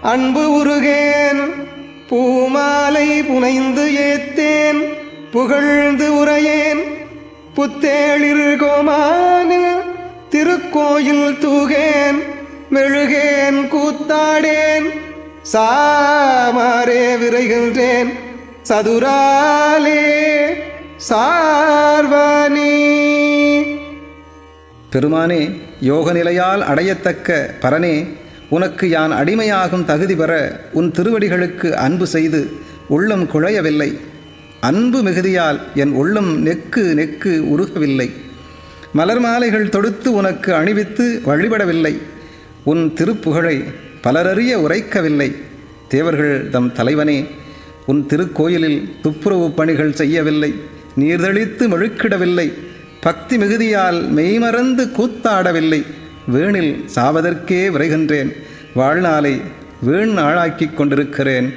அன்பு உருகேன் பூமாலை புனைந்து ஏத்தேன் புகழ்ந்து உரையேன் புத்தேளிர் கோமானில் திருக்கோயில் தூகேன் மெழுகேன் கூத்தாடேன் சாமாரே விரைகின்றேன் சதுராலே சார்வானே. பெருமானே, யோக நிலையால் அடையத்தக்க பரனே, உனக்கு யான் அடிமையாகும் தகுதி பெற உன் திருவடிகளுக்கு அன்பு செய்து உள்ளம் குழையவில்லை. அன்பு மிகுதியால் என் உள்ளம் நெக்கு நெக்கு உருகவில்லை. மலர் மாலைகள் தொடுத்து உனக்கு அணிவித்து வழிபடவில்லை. உன் திருப்புகழை பலரறிய உரைக்கவில்லை. தேவர்கள் தம் தலைவனே, உன் திருக்கோயிலில் துப்புரவு பணிகள் செய்யவில்லை. நீர்தளித்து மெழுக்கிடவில்லை. பக்தி மிகுதியால் மெய்மறந்து கூத்தாடவில்லை. வீணில் சாவதற்கே விரைகின்றேன். வாழ்நாளை வீண் ஆளாக்கிக் கொண்டிருக்கிறேன்.